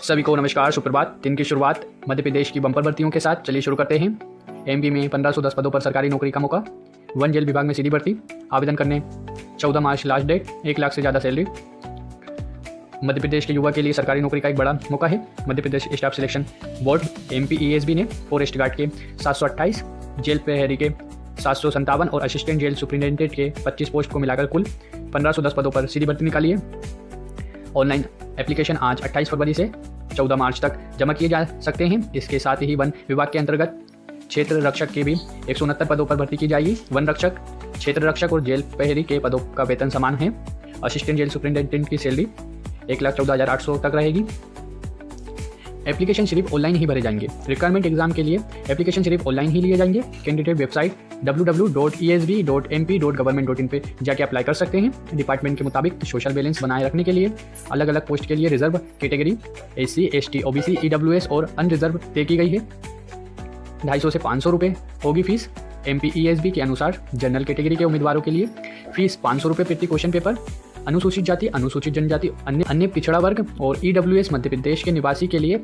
सभी को नमस्कार, सुप्रभात। दिन की शुरुआत मध्य प्रदेश की बम्पर भर्तियों के साथ चलिए शुरू करते हैं। एमपी में 1510 पदों पर सरकारी नौकरी का मौका। वन जेल विभाग में सीधी भर्ती। आवेदन करने 14 मार्च लास्ट डेट। 1 लाख से ज़्यादा सैलरी। मध्य प्रदेश के युवा के लिए सरकारी नौकरी का एक बड़ा मौका है। Madhya Pradesh staff selection board MPESB ने फॉरेस्ट गार्ड के 728, जेल प्रहरी के 757 और असिस्टेंट जेल सुपरिटेंडेंट के 25 पोस्ट को मिलाकर कुल 1510 पदों पर सीधी भर्ती निकाली है। ऑनलाइन एप्लीकेशन आज 28 फरवरी से 14 मार्च तक जमा किए जा सकते हैं। इसके साथ ही वन विभाग के अंतर्गत क्षेत्र रक्षक के भी 169 पदों पर भर्ती की जाएगी। वन रक्षक, क्षेत्र रक्षक और जेल प्रहरी के पदों का वेतन समान है। असिस्टेंट जेल सुपरिटेंडेंट की सैलरी 1,14,800 तक रहेगी। एप्लीकेशन सिर्फ ऑनलाइन ही भरे जाएंगे। रिक्वायरमेंट एग्जाम के लिए एप्लीकेशन सिर्फ ऑनलाइन ही लिए जाएंगे। कैंडिडेट वेबसाइट www.esb.mp.gov.in पे जाके अप्लाई कर सकते हैं। डिपार्टमेंट के मुताबिक सोशल बैलेंस बनाए रखने के लिए अलग अलग पोस्ट के लिए reserve category SC, ST, OBC, EWS और अनरिजर्व तय की गई है। 250 से 500 रुपये होगी फीस। MPESB के अनुसार जनरल कैटेगरी के उम्मीदवारों के लिए फीस 500 रुपये प्रति क्वेश्चन पेपर। अनुसूचित जाति, अनुसूचित जनजाति, अन्य पिछड़ा वर्ग और EWS मध्य प्रदेश के निवासी के लिए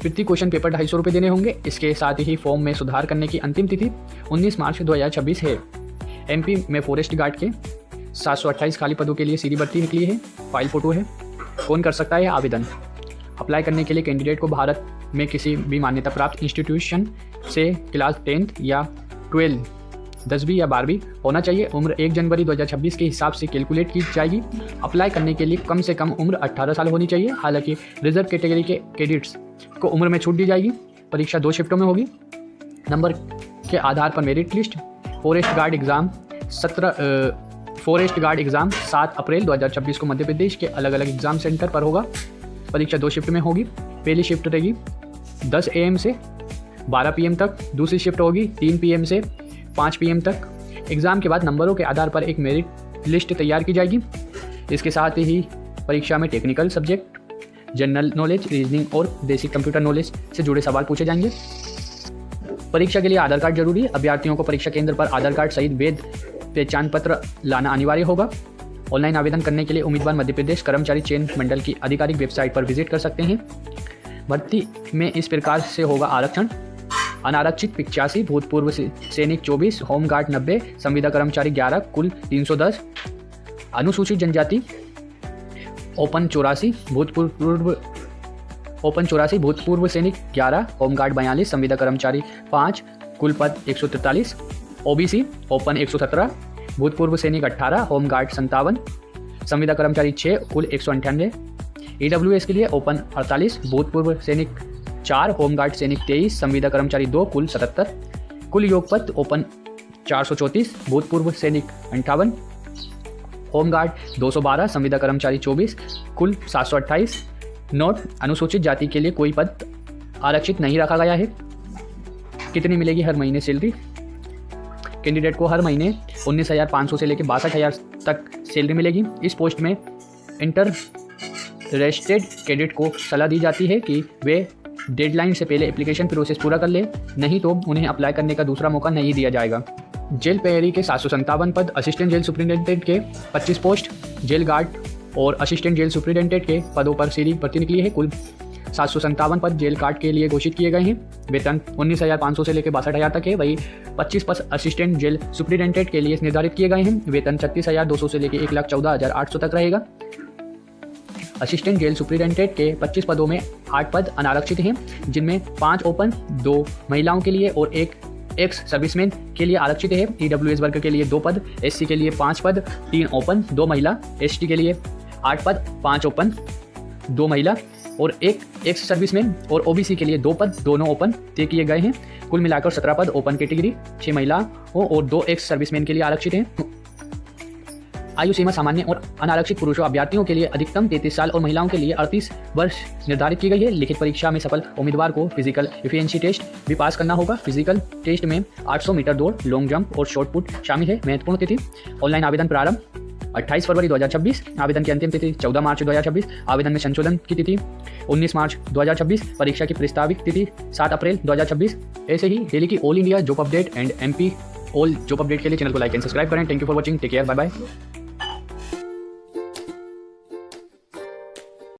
प्रति क्वेश्चन पेपर 250 रुपये देने होंगे। इसके साथ ही फॉर्म में सुधार करने की अंतिम तिथि 19 मार्च 2026 है। MP में फॉरेस्ट गार्ड के 728 खाली पदों के लिए सीधी भर्ती निकली है। फाइल फोटो है। कौन कर सकता है आवेदन? अप्लाई करने के लिए कैंडिडेट को भारत में किसी भी मान्यता प्राप्त इंस्टीट्यूशन से क्लास 10th या 12 10वीं या 12वीं होना चाहिए। उम्र 1 जनवरी 2026 के हिसाब से कैलकुलेट की जाएगी। अप्लाई करने के लिए कम से कम उम्र 18 साल होनी चाहिए। हालांकि रिजर्व कैटेगरी के कैडेट्स को उम्र में छूट दी जाएगी। परीक्षा 2 शिफ्टों में होगी। नंबर के आधार पर merit list. Forest guard exam 7 अप्रैल 2026 को मध्य प्रदेश के अलग अलग एग्ज़ाम सेंटर पर होगा। परीक्षा 2 शिफ्ट में होगी। पहली शिफ्ट रहेगी 10 AM से 12 PM तक। दूसरी शिफ्ट होगी 3 PM से 5 PM तक। एग्ज़ाम के बाद नंबरों के आधार पर एक मेरिट लिस्ट तैयार की जाएगी। इसके साथ ही परीक्षा में technical subject, general knowledge, reasoning और बेसिक कंप्यूटर नॉलेज से जुड़े सवाल पूछे जाएंगे। परीक्षा के लिए आधार कार्ड जरूरी है। अभ्यर्थियों को परीक्षा केंद्र पर आधार कार्ड सहित वैध पहचान पत्र लाना अनिवार्य होगा। ऑनलाइन आवेदन करने के लिए उम्मीदवार मध्य प्रदेश कर्मचारी चयन मंडल की आधिकारिक वेबसाइट पर विजिट कर सकते हैं। भर्ती में इस प्रकार से होगा आरक्षण। अनारक्षित 85, भूतपूर्व सैनिक 24, होमगार्ड 90, संविदा कर्मचारी 11, कुल 310। अनुसूचित जनजाति ओपन 84, भूतपूर्व सैनिक 11, होमगार्ड 42, संविदा कर्मचारी 5, कुल पद 143। OBC ओपन 117, भूतपूर्व सैनिक 18, होमगार्ड 57, संविदा कर्मचारी 6, कुल 198। EWS के लिए ओपन 48, भूतपूर्व सैनिक 4, होमगार्ड सैनिक 23, संविदा कर्मचारी 2, कुल 77। कुल योग पद ओपन 434, भूतपूर्व सैनिक 58, होमगार्ड 212, संविदा कर्मचारी 24, कुल 728। नोट: अनुसूचित जाति के लिए कोई पद आरक्षित नहीं रखा गया है। कितनी मिलेगी हर महीने सैलरी? कैंडिडेट को हर महीने 19,500 से लेकर 62,000 तक सैलरी मिलेगी। इस पोस्ट में इंटरेस्टेड कैडेट को सलाह दी जाती है कि वे डेडलाइन से पहले एप्लीकेशन प्रोसेस पूरा कर ले, नहीं तो उन्हें अप्लाई करने का दूसरा मौका नहीं दिया जाएगा। जेल प्रहरी के 757 पद, असिस्टेंट जेल सुपरिटेंडेंट के 25 पोस्ट, जेल गार्ड और असिस्टेंट जेल सुपरिटेंडेंट के पदों पर सीधी भर्ती निकली है। कुल 757 पद जेल गार्ड के लिए घोषित किए गए हैं। वेतन 19,500 से लेकर 62,000 तक है। वही 25 पद असिस्टेंट जेल सुपरिटेंडेंट के लिए निर्धारित किए गए हैं। वेतन 36,200 से लेकर 1,14,800 तक रहेगा। असिस्टेंट जेल सुपरिटेंडेंट के 25 पदों में 8 पद अनारक्षित हैं, जिनमें 5 ओपन, 2 महिलाओं के लिए और 1 एक्स सर्विसमैन के लिए आरक्षित है। EWS वर्ग के लिए 2 पद, SC के लिए 5 पद, 3 ओपन, 2 महिला, ST के लिए 8 पद, 5 ओपन, 2 महिला और 1 एक्स सर्विसमैन और OBC के लिए 2 पद, दोनों ओपन तय किए गए हैं। कुल मिलाकर 17 पद ओपन कैटेगरी, 6 महिलाओं और 2 एक्स सर्विसमैन के लिए आरक्षित हैं। आयु सीमा सामान्य और अनारक्षित पुरुषों अभ्यर्थियों के लिए अधिकतम 33 साल और महिलाओं के लिए 38 वर्ष निर्धारित की गई है। लिखित परीक्षा में सफल उम्मीदवार को फिजिकल एफिशिएंसी टेस्ट भी पास करना होगा। फिजिकल टेस्ट में 800 मीटर दौड़, लॉन्ग जंप और शॉर्ट पुट शामिल है। महत्वपूर्ण तिथि: ऑनलाइन आवेदन प्रारंभ 28 फरवरी 2026। आवेदन की अंतिम तिथि 14 मार्च 2026। आवेदन में संशोधन की तिथि 19 मार्च 2026। परीक्षा की प्रस्तावित तिथि 7 अप्रैल 2026। ऐसे ही डेली की all India job update and MP all job update के लिए चैनल को लाइक एंड सब्सक्राइब करें। Thank you for watching. Take care. Bye bye.